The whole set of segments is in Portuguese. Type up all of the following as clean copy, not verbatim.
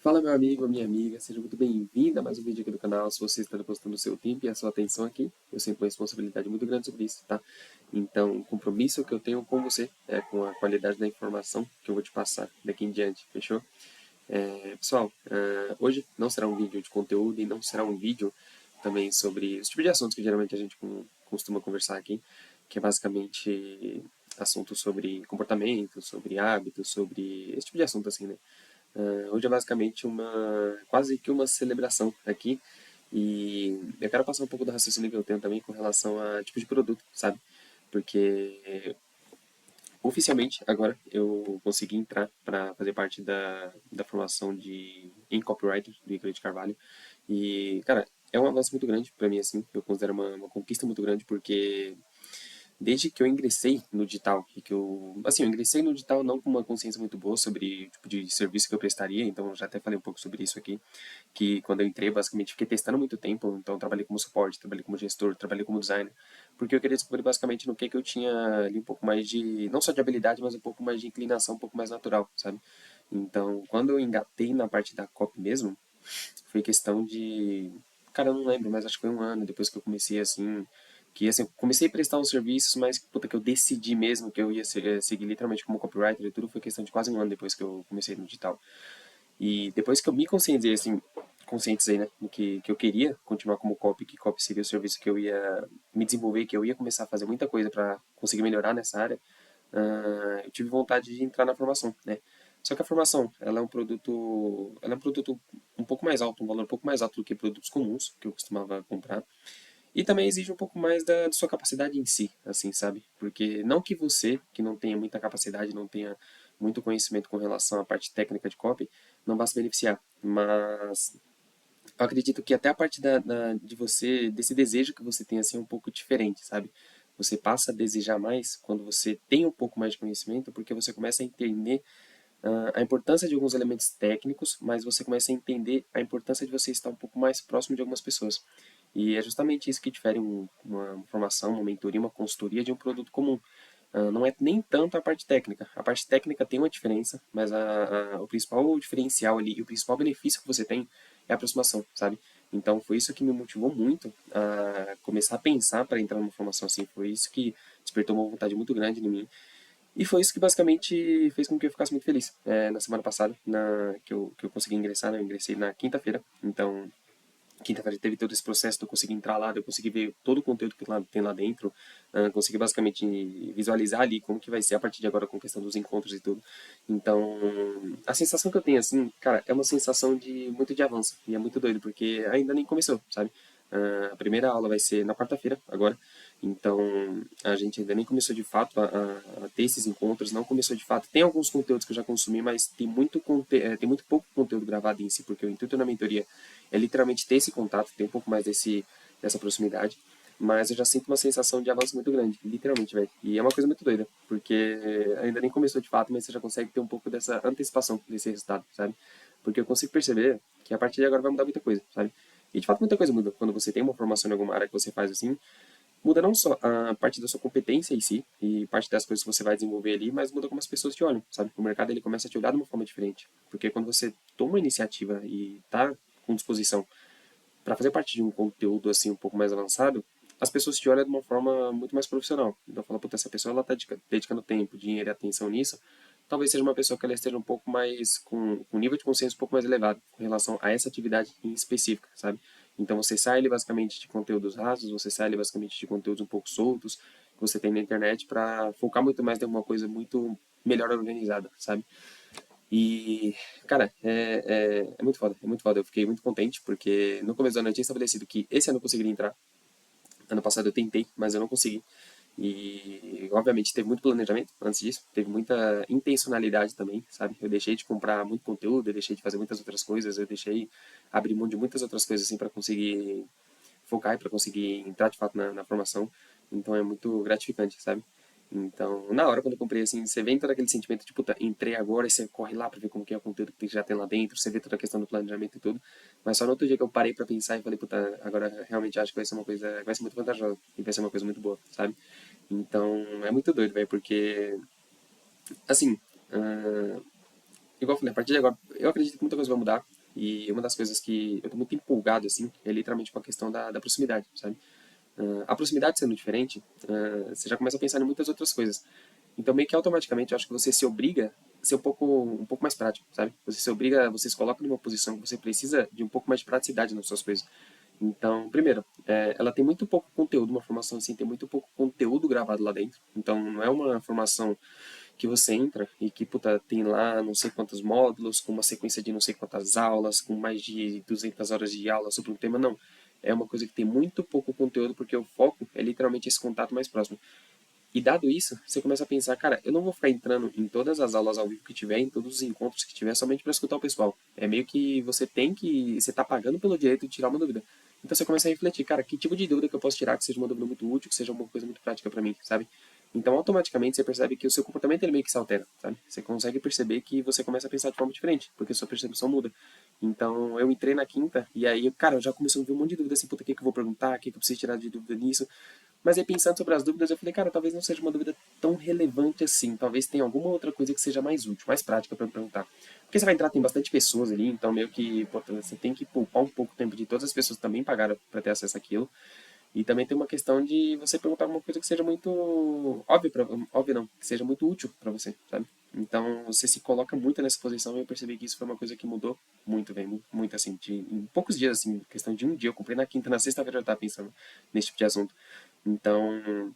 Fala meu amigo, minha amiga, seja muito bem-vindo a mais um vídeo aqui do canal. Se você está depositando o seu tempo e a sua atenção aqui, eu sinto uma responsabilidade muito grande sobre isso, tá? Então, o compromisso que eu tenho com você é com a qualidade da informação que eu vou te passar daqui em diante, fechou? Pessoal, hoje não será um vídeo de conteúdo e não será um vídeo também sobre os tipos de assuntos que geralmente a gente costuma conversar aqui, que é basicamente assuntos sobre comportamento, sobre hábitos, sobre esse tipo de assunto assim, né? Hoje é basicamente quase que uma celebração aqui. E eu quero passar um pouco do raciocínio que eu tenho também com relação a tipo de produto, sabe? Porque oficialmente agora eu consegui entrar para fazer parte da formação em copywriter do Icaro de Carvalho. E, cara, é um avanço muito grande para mim, assim. Eu considero uma conquista muito grande porque desde que eu ingressei no digital, e que eu ingressei no digital não com uma consciência muito boa sobre o tipo de serviço que eu prestaria, então eu já até falei um pouco sobre isso aqui, que quando eu entrei, basicamente, fiquei testando muito tempo, então eu trabalhei como suporte, trabalhei como gestor, trabalhei como designer, porque eu queria descobrir basicamente no que eu tinha ali um pouco mais de, não só de habilidade, mas um pouco mais de inclinação, um pouco mais natural, sabe? Então, quando eu engatei na parte da copy mesmo, foi questão de. Cara, eu não lembro, mas acho que foi um ano depois que eu comecei assim. Que assim, comecei a prestar os serviços, mas puta, que eu decidi mesmo que eu ia seguir literalmente como copywriter e tudo, foi questão de quase um ano depois que eu comecei no digital. E depois que eu me conscientizei, assim, conscientizei, né, que eu queria continuar como copy, que copy seria o serviço que eu ia me desenvolver, que eu ia começar a fazer muita coisa para conseguir melhorar nessa área, eu tive vontade de entrar na formação, né? Só que a formação, ela é um produto um pouco mais alto, um valor um pouco mais alto do que produtos comuns que eu costumava comprar. E também exige um pouco mais da sua capacidade em si, assim, sabe? Porque não que você, que não tenha muita capacidade, não tenha muito conhecimento com relação à parte técnica de copy, não vá se beneficiar. Mas eu acredito que até a parte de você, desse desejo que você tem, assim, é um pouco diferente, sabe? Você passa a desejar mais quando você tem um pouco mais de conhecimento, porque você começa a entender a importância de alguns elementos técnicos, mas você começa a entender a importância de você estar um pouco mais próximo de algumas pessoas. E é justamente isso que difere uma formação, uma mentoria, uma consultoria de um produto comum. Não é nem tanto a parte técnica. A parte técnica tem uma diferença, mas o principal diferencial ali e o principal benefício que você tem é a aproximação, sabe? Então foi isso que me motivou muito a começar a pensar para entrar numa formação assim. Foi isso que despertou uma vontade muito grande em mim. E foi isso que basicamente fez com que eu ficasse muito feliz. Na semana passada, que eu consegui ingressar, né? Eu ingressei na quinta-feira. Então, quinta-feira teve todo esse processo de eu conseguir entrar lá, de eu conseguir ver todo o conteúdo que tem lá dentro, conseguir basicamente visualizar ali como que vai ser a partir de agora com a questão dos encontros e tudo. Então, a sensação que eu tenho, assim, cara, é uma sensação de muito de avanço. E é muito doido, porque ainda nem começou, sabe? A primeira aula vai ser na quarta-feira, agora. Então, a gente ainda nem começou de fato a ter esses encontros, não começou de fato. Tem alguns conteúdos que eu já consumi, mas tem muito pouco conteúdo gravado em si, porque o intuito na mentoria é literalmente ter esse contato, ter um pouco mais dessa proximidade. Mas eu já sinto uma sensação de avanço muito grande, literalmente, velho. E é uma coisa muito doida, porque ainda nem começou de fato, mas você já consegue ter um pouco dessa antecipação desse resultado, sabe? Porque eu consigo perceber que a partir de agora vai mudar muita coisa, sabe? E de fato muita coisa muda. Quando você tem uma formação em alguma área que você faz assim, muda não só a parte da sua competência em si e parte das coisas que você vai desenvolver ali, mas muda como as pessoas te olham, sabe? O mercado ele começa a te olhar de uma forma diferente, porque quando você toma a iniciativa e tá com disposição para fazer parte de um conteúdo assim um pouco mais avançado, as pessoas te olham de uma forma muito mais profissional. Então fala, puta, essa pessoa ela tá dedicando tempo, dinheiro e atenção nisso, talvez seja uma pessoa que ela esteja um pouco mais com um nível de consciência um pouco mais elevado com relação a essa atividade em específica, sabe? Então você sai ali basicamente de conteúdos rasos, você sai ali basicamente de conteúdos um pouco soltos que você tem na internet para focar muito mais em alguma coisa muito melhor organizada, sabe? E, cara, é muito foda, é muito foda. Eu fiquei muito contente porque no começo do ano eu tinha estabelecido que esse ano eu conseguiria entrar. Ano passado eu tentei, mas eu não consegui. E, obviamente, teve muito planejamento antes disso, teve muita intencionalidade também, sabe? Eu deixei de comprar muito conteúdo, eu deixei de fazer muitas outras coisas, eu deixei abrir mão de muitas outras coisas, assim, para conseguir focar e para conseguir entrar de fato na formação. Então é muito gratificante, sabe? Então, na hora quando eu comprei, assim, você vem todo aquele sentimento de, puta, entrei agora, e você corre lá pra ver como que é o conteúdo que já tem lá dentro, você vê toda a questão do planejamento e tudo. Mas só no outro dia que eu parei pra pensar e falei, puta, agora realmente acho que vai ser uma coisa, vai ser muito vantajosa e vai ser uma coisa muito boa, sabe? Então, é muito doido, velho, porque, assim, igual eu falei, a partir de agora, eu acredito que muita coisa vai mudar. E uma das coisas que eu tô muito empolgado, assim, é literalmente com a questão da proximidade, sabe? A proximidade sendo diferente, você já começa a pensar em muitas outras coisas. Então, meio que automaticamente, eu acho que você se obriga a ser um pouco mais prático, sabe? Você se obriga, você se coloca numa posição que você precisa de um pouco mais de praticidade nas suas coisas. Então, primeiro, ela tem muito pouco conteúdo, uma formação assim, tem muito pouco conteúdo gravado lá dentro. Então, não é uma formação que você entra e que, puta, tem lá não sei quantos módulos, com uma sequência de não sei quantas aulas, com mais de 200 horas de aula sobre um tema, não. É uma coisa que tem muito pouco conteúdo, porque o foco é literalmente esse contato mais próximo. E dado isso, você começa a pensar, cara, eu não vou ficar entrando em todas as aulas ao vivo que tiver, em todos os encontros que tiver, somente para escutar o pessoal. É meio que você tá pagando pelo direito de tirar uma dúvida. Então você começa a refletir, cara, que tipo de dúvida que eu posso tirar que seja uma dúvida muito útil, que seja uma coisa muito prática para mim, sabe? Então automaticamente você percebe que o seu comportamento ele meio que se altera, sabe? Você consegue perceber que você começa a pensar de forma diferente, porque sua percepção muda. Então eu entrei na quinta e aí, cara, eu já comecei a ver um monte de dúvida assim, puta, o que eu vou perguntar, o que eu preciso tirar de dúvida nisso. Mas aí pensando sobre as dúvidas, eu falei, cara, talvez não seja uma dúvida tão relevante assim. Talvez tenha alguma outra coisa que seja mais útil, mais prática para me perguntar. Porque você vai entrar, tem bastante pessoas ali, então meio que pô, você tem que poupar um pouco o tempo de todas as pessoas que também pagaram para ter acesso àquilo. E também tem uma questão de você perguntar alguma coisa que seja muito óbvia, óbvia não, que seja muito útil para você, sabe? Então você se coloca muito nessa posição e eu percebi que isso foi uma coisa que mudou muito, velho, muito assim, em poucos dias, assim, questão de um dia, eu comprei na quinta, na sexta-feira eu já tava pensando nesse tipo de assunto. Então,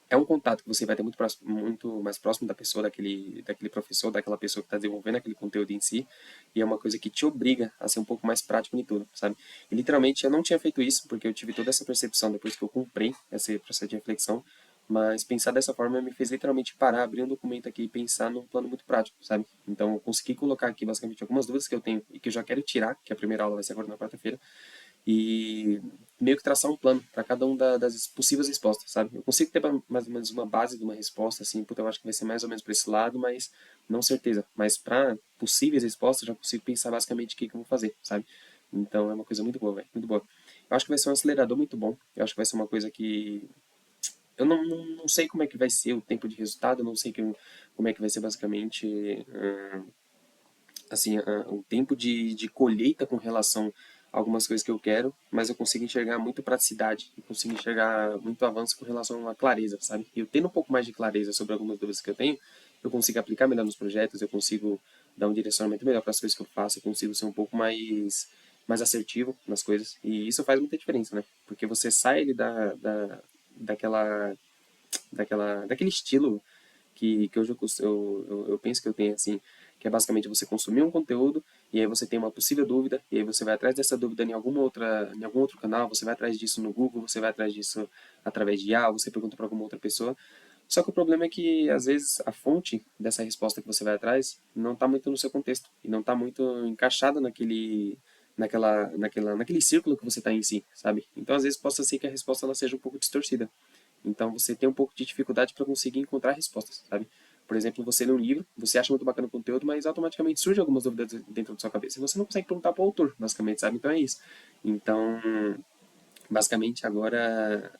é um contato que você vai ter muito mais próximo da pessoa, daquele professor, daquela pessoa que está desenvolvendo aquele conteúdo em si, e é uma coisa que te obriga a ser um pouco mais prático em tudo, sabe? E literalmente eu não tinha feito isso, porque eu tive toda essa percepção depois que eu comprei esse processo de reflexão, mas pensar dessa forma me fez literalmente parar, abrir um documento aqui e pensar num plano muito prático, sabe? Então eu consegui colocar aqui basicamente algumas dúvidas que eu tenho e que eu já quero tirar, que a primeira aula vai ser agora na quarta-feira, e meio que traçar um plano para cada um das possíveis respostas, sabe? Eu consigo ter mais ou menos uma base de uma resposta, assim, puta, eu acho que vai ser mais ou menos para esse lado, mas não certeza. Mas para possíveis respostas, eu já consigo pensar basicamente o que eu vou fazer, sabe? Então é uma coisa muito boa, velho, muito boa. Eu acho que vai ser um acelerador muito bom. Eu acho que vai ser uma coisa que eu não sei como é que vai ser o tempo de resultado, eu não sei como é que vai ser basicamente assim, o tempo de colheita com relação a algumas coisas que eu quero, mas eu consigo enxergar muito praticidade, eu consigo enxergar muito avanço com relação à clareza, sabe? E eu tendo um pouco mais de clareza sobre algumas dúvidas que eu tenho, eu consigo aplicar melhor nos projetos, eu consigo dar um direcionamento melhor para as coisas que eu faço, eu consigo ser um pouco mais assertivo nas coisas, e isso faz muita diferença, né? Porque você sai ele daquela, daquele estilo que hoje eu penso que eu tenho, assim, que é basicamente você consumir um conteúdo e aí você tem uma possível dúvida e aí você vai atrás dessa dúvida em algum outro canal, você vai atrás disso no Google, você vai atrás disso através de IA, você pergunta para alguma outra pessoa. Só que o problema é que, às vezes, a fonte dessa resposta que você vai atrás não está muito no seu contexto e não está muito encaixada naquele círculo que você está em si, sabe? Então, às vezes, possa ser que a resposta ela seja um pouco distorcida. Então você tem um pouco de dificuldade para conseguir encontrar respostas, sabe? Por exemplo, você lê um livro, você acha muito bacana o conteúdo, mas automaticamente surgem algumas dúvidas dentro da sua cabeça. E você não consegue perguntar para o autor, basicamente, sabe? Então é isso. Então, basicamente, agora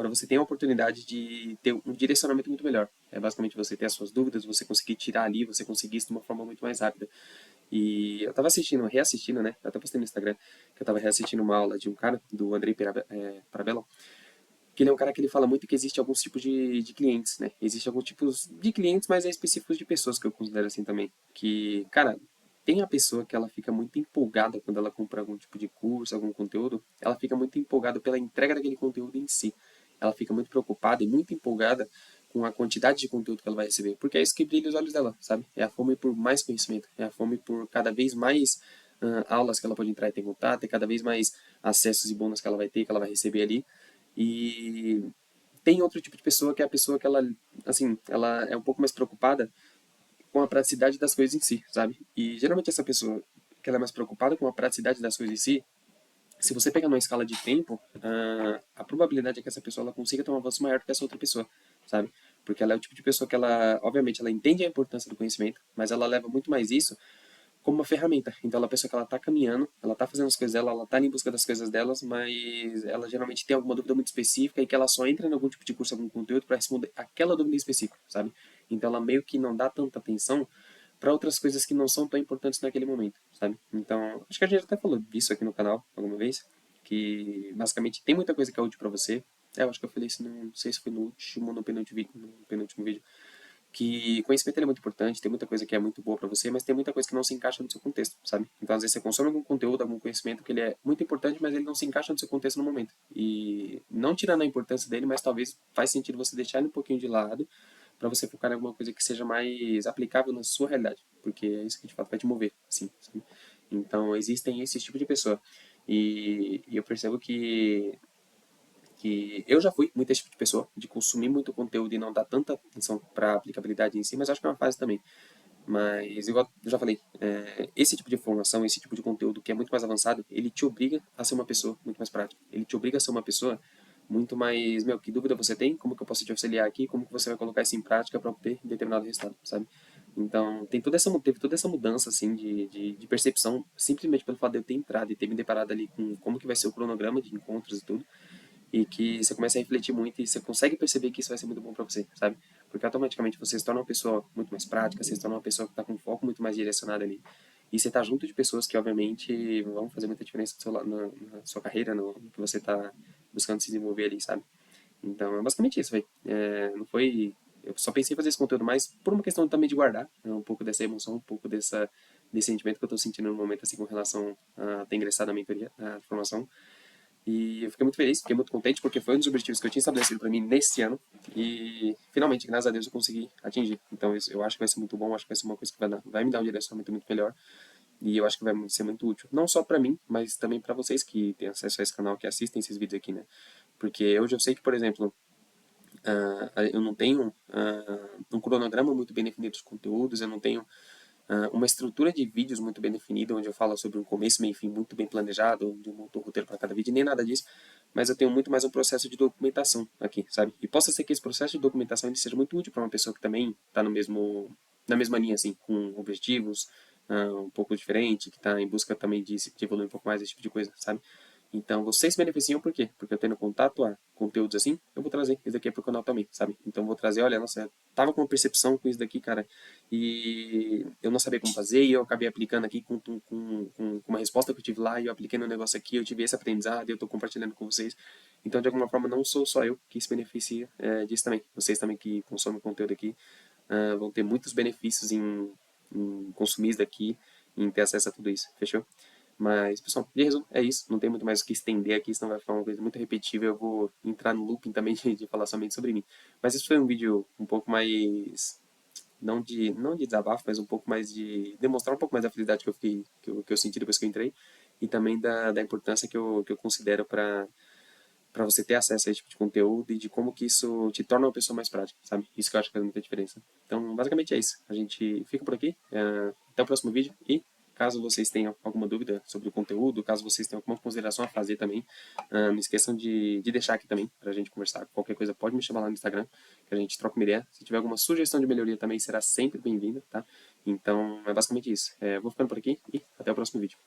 você tem a oportunidade de ter um direcionamento muito melhor. É basicamente você ter as suas dúvidas, você conseguir tirar ali, você conseguir isso de uma forma muito mais rápida. E eu tava reassistindo, né? Eu até postei no Instagram que eu tava reassistindo uma aula de um cara, do Andrei Parabellum, que ele é um cara que ele fala muito que existe alguns tipos de clientes, né? Existe alguns tipos de clientes, mas é específicos de pessoas que eu considero assim também. Que, cara, tem a pessoa que ela fica muito empolgada quando ela compra algum tipo de curso, algum conteúdo, ela fica muito empolgada pela entrega daquele conteúdo em si. Ela fica muito preocupada e muito empolgada com a quantidade de conteúdo que ela vai receber, porque é isso que brilha os olhos dela, sabe? É a fome por mais conhecimento, é a fome por cada vez mais aulas que ela pode entrar e ter contato, é cada vez mais acessos e bônus que ela vai ter, que ela vai receber ali. E tem outro tipo de pessoa que é a pessoa que ela, assim, ela é um pouco mais preocupada com a praticidade das coisas em si, sabe? E geralmente essa pessoa que ela é mais preocupada com a praticidade das coisas em si, se você pegar numa escala de tempo, a probabilidade é que essa pessoa ela consiga ter um avanço maior do que essa outra pessoa, sabe? Porque ela é o tipo de pessoa que ela, obviamente, ela entende a importância do conhecimento, mas ela leva muito mais isso como uma ferramenta. Então, ela é uma pessoa que ela tá caminhando, ela tá fazendo as coisas dela, ela tá em busca das coisas delas, mas ela geralmente tem alguma dúvida muito específica e que ela só entra em algum tipo de curso, algum conteúdo para responder aquela dúvida específica, sabe? Então, ela meio que não dá tanta atenção para outras coisas que não são tão importantes naquele momento, sabe? Então, acho que a gente até falou disso aqui no canal alguma vez, que basicamente tem muita coisa que é útil para você. Eu acho que eu falei isso, não sei se foi no último ou no penúltimo vídeo, que conhecimento ele é muito importante, tem muita coisa que é muito boa para você, mas tem muita coisa que não se encaixa no seu contexto, sabe? Então, às vezes você consome algum conteúdo, algum conhecimento que ele é muito importante, mas ele não se encaixa no seu contexto no momento. E não tirando a importância dele, mas talvez faz sentido você deixar ele um pouquinho de lado para você focar em alguma coisa que seja mais aplicável na sua realidade, porque é isso que de fato vai te mover, assim, sabe? Então, existem esse tipo de pessoa. E eu percebo que eu já fui muito esse tipo de pessoa, de consumir muito conteúdo e não dar tanta atenção para a aplicabilidade em si, mas acho que é uma fase também. Mas, igual eu já falei, esse tipo de informação, esse tipo de conteúdo que é muito mais avançado, ele te obriga a ser uma pessoa muito mais prática. Ele te obriga a ser uma pessoa muito mais, meu, que dúvida você tem? Como que eu posso te auxiliar aqui? Como que você vai colocar isso em prática para obter determinado resultado, sabe? Então, teve toda essa mudança, assim, de percepção, simplesmente pelo fato de eu ter entrado e ter me deparado ali com como que vai ser o cronograma de encontros e tudo e que você começa a refletir muito e você consegue perceber que isso vai ser muito bom para você, sabe? Porque automaticamente você se torna uma pessoa muito mais prática, você se torna uma pessoa que está com um foco muito mais direcionado ali. E você está junto de pessoas que, obviamente, vão fazer muita diferença na sua carreira, no que você está buscando se desenvolver ali, sabe? Então, é basicamente isso, velho. Não foi... Eu só pensei em fazer esse conteúdo mais por uma questão também de guardar, né? Um pouco dessa emoção, um pouco desse sentimento que eu estou sentindo no momento, assim, com relação a ter ingressado na mentoria, na formação. E eu fiquei muito feliz, fiquei muito contente, porque foi um dos objetivos que eu tinha estabelecido para mim nesse ano. E finalmente, graças a Deus, eu consegui atingir. Então eu acho que vai ser muito bom, acho que vai ser uma coisa que vai me dar um direcionamento muito melhor. E eu acho que vai ser muito útil. Não só para mim, mas também para vocês que têm acesso a esse canal, que assistem esses vídeos aqui, né? Porque hoje eu sei que, por exemplo, eu não tenho um cronograma muito bem definido dos conteúdos, eu não tenho uma estrutura de vídeos muito bem definida, onde eu falo sobre um começo, meio e fim muito bem planejado, onde eu monto um roteiro para cada vídeo, nem nada disso, mas eu tenho muito mais um processo de documentação aqui, sabe? E possa ser que esse processo de documentação ele seja muito útil para uma pessoa que também está na mesma linha, assim, com objetivos um pouco diferente, que está em busca também de evoluir um pouco mais, esse tipo de coisa, sabe? Então, vocês se beneficiam por quê? Porque eu tendo contato a conteúdos assim, eu vou trazer isso daqui pro canal também, sabe? Então, eu vou trazer, olha, nossa, eu tava com uma percepção com isso daqui, cara, e eu não sabia como fazer, e eu acabei aplicando aqui com uma resposta que eu tive lá, e eu apliquei no negócio aqui, eu tive esse aprendizado, e eu tô compartilhando com vocês. Então, de alguma forma, não sou só eu que se beneficia disso também. Vocês também que consomem conteúdo aqui vão ter muitos benefícios em consumir isso daqui, em ter acesso a tudo isso, fechou? Mas, pessoal, de resumo, é isso. Não tem muito mais o que estender aqui, senão vai ficar uma coisa muito repetitiva. Eu vou entrar no looping também de falar somente sobre mim. Mas esse foi um vídeo um pouco mais. Não de desabafo, mas um pouco mais de demonstrar um pouco mais da felicidade que eu fiquei, que eu senti depois que eu entrei. E também da importância que eu considero para você ter acesso a esse tipo de conteúdo e de como que isso te torna uma pessoa mais prática, sabe? Isso que eu acho que faz muita diferença. Então, basicamente é isso. A gente fica por aqui. Até o próximo vídeo e caso vocês tenham alguma dúvida sobre o conteúdo, caso vocês tenham alguma consideração a fazer também, não esqueçam de deixar aqui também para a gente conversar. Qualquer coisa pode me chamar lá no Instagram, que a gente troca uma ideia. Se tiver alguma sugestão de melhoria também será sempre bem-vinda, tá? Então, é basicamente isso. Vou ficando por aqui e até o próximo vídeo.